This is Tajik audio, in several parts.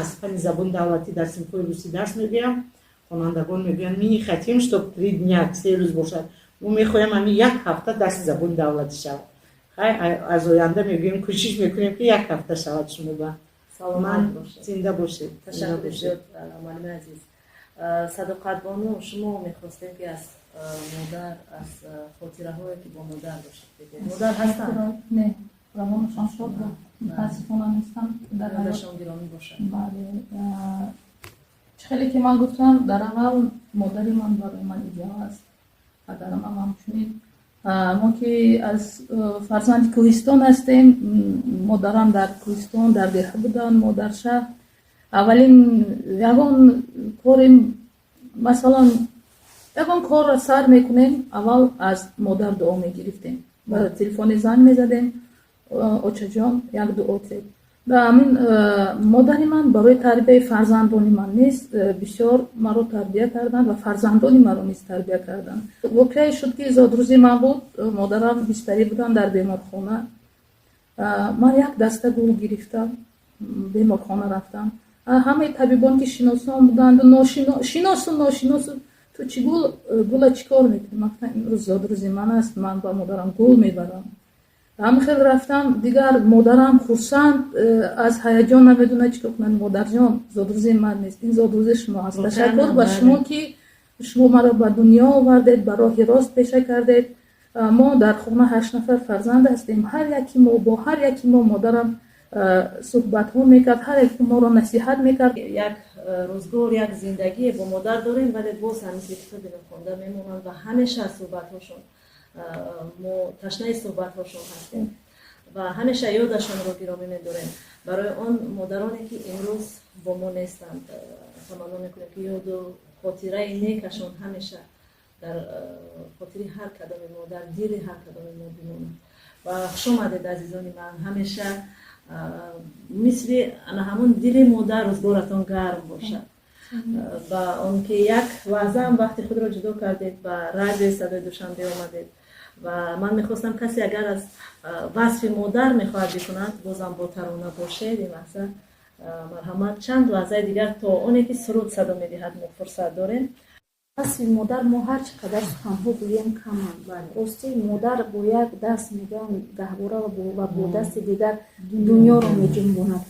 аз ҳамин забони давлатӣ дар синфҳои русӣ дарс мегӯям. хонандагон мегӯянд ми хотим чтоб 3 дня 3 рӯз бошад, мо мехоҳем ҳамин 1 ҳафта дарси забони давлатӣ шавад. хай аз оянда мегӯем кӯшиш мекунем ки 1 ҳафта шавад. шумо ба саломат бошед. зинда бошед. ташаккури зиёд муаллима азиз. Садоқатбону, шумо мехостем ки аз модар, аз хотираҳое ки бо модар дошед бигӯед. модар ҳастанд? Не, равонашон шод буд. мутаассифона нестам дар ҳаёташон гиромӣ бошад. бале, хеле ки ман гуфтам, дар аввал модари ман барои ман идеал аст. падарам ҳам ҳамчунин. мо ки аз фарзанди кӯҳистон ҳастем, модарам дар кӯҳистон дар деҳа буданд, мо дар шаҳр. аввалин ягон кори, масалан ягон корро сар мекунем, аввал аз модар дуо мегирифтем. ба телефони занг мезадем, очаҷон як дуо кер. ва ҳамин модари ман барои тарбияи фарзандони ман низ бисёр маро тарбия карданд ва фарзандони маро низ тарбия карданд. воқеае шуд ки зодрӯзи ман буд, модарам бистарӣ буданд дар беморхона. ман як даста гул гирифтам, беморхона рафтам. ҳамаи табибон ки шиносон буданд, шиносу ношиносу ту чӣ гула чӣ кор мекунӣ? гуфтам имрӯз зодрӯзи ман аст, ман ба модарам гул мебарам. ҳамхел рафтам, дигар модарам хурсанд, аз ҳаяҷон намедона чӣ кор кунад. модарҷон, зодрӯзи ман нест, ин зодрӯзи шумо аст. ташаккур ба шумо ки шумо маро ба дунё овардед, ба роҳи рост пеша кардед. мо дар хона 8 нафар фарзанд ҳастем. ҳар яки мо бо ҳар яки мо модарам суҳбатҳо мекард, ҳар яки моро насиҳат мекард. як рӯзгор, як зиндагие бо модар дорем, вале боз ҳам мисли китоби хонда мемонанд ва ҳамеша суҳбатҳошон, мо ташнаи суҳбатҳошон ҳастем ва ҳамеша ёдашонро гиромӣ медорем. барои он модароне ки имрӯз бо мо нестанд, таманно мекунем ки ёду хотираи некашон ҳамеша дар хотири ҳар кадоми мо, дар дили ҳар кадоми мо бимонад. ва хушомадед азизони ман, ҳамеша мисли ҳамон дили модар рӯзгоратон гарм бошад. ба он ки як лаҳзаам вақти худро ҷудо кардед, ба радиои Садои Душанбе омадед ва ман мехостам касе агар аз васфи модар мехоҳад бикунад, бозам бо тарона бошед. ин лаҳза марҳамат, чанд лаҳзаи дигар то оне ки суруд садо медиҳад мо фурсат дорем. васфи модар мо ҳар чӣ қадар суханҳо гӯем каманд. рости модар бо як даст мегӯям гаҳвора ва бо дасти дигар дунёро меҷунбонад.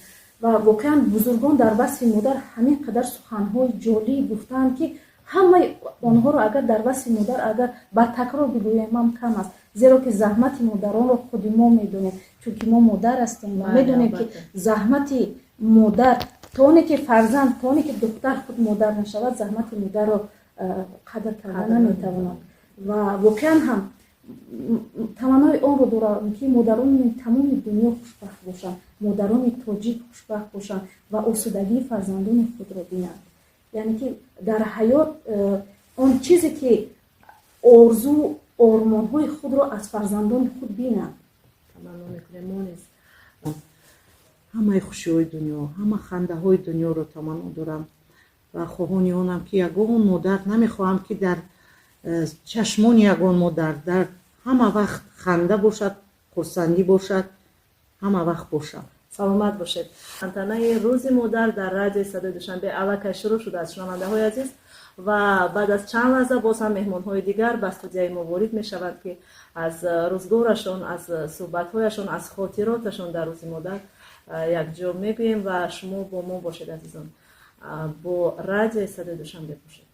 ва воқеан бузургон дар васфи модар ҳамин қадар суханҳои ҷолиб гуфтаанд ки ҳамаи онҳоро агар дар васфи модар агар ба такрор бигӯем ҳам кам аст. зеро ки заҳмати модаронро худи мо медонем, чунки мо модар ҳастем ва медонем ки заҳмати модар, то оне ки фарзанд, то оне ки духтар худ модар нашавад, заҳмати модарро қадр карда наметавонад. ва воқеан ҳам таманнои онро дорам ки модарони тамоми дунё хушбахт бошанд, модарони тоҷик хушбахт бошанд ва осудагии фарзандони худро бинанд. яъне ки дар ҳаёт он чизе ки орзу ормонҳои худро аз фарзандони худ бинанд. таманно мекунем мо низ ҳамаи хушиҳои дунё, ҳама хандаҳои дунёро таманно дорам ва хоҳони онам ки ягон модар намехоҳам ки дар чашмони ягон модар дар ҳама вақт ханда бошад, хурсандӣ бошад, ҳама вақт бошад. саломат бошед. антанаи рӯзи модар дар радиои Садои Душанбе аллакай шурӯъ шудааст. шунавандаҳои азиз, ва баъд аз чанд лаҳза боз ҳам меҳмонҳои дигар ба студияи мо ворид мешаванд ки аз рӯзгорашон, аз суҳбатҳояшон, аз хотироташон дар рӯзи модар якҷо мегӯем ва шумо бо мо бошед азизон. бо радиои Садои Душанбе бошед.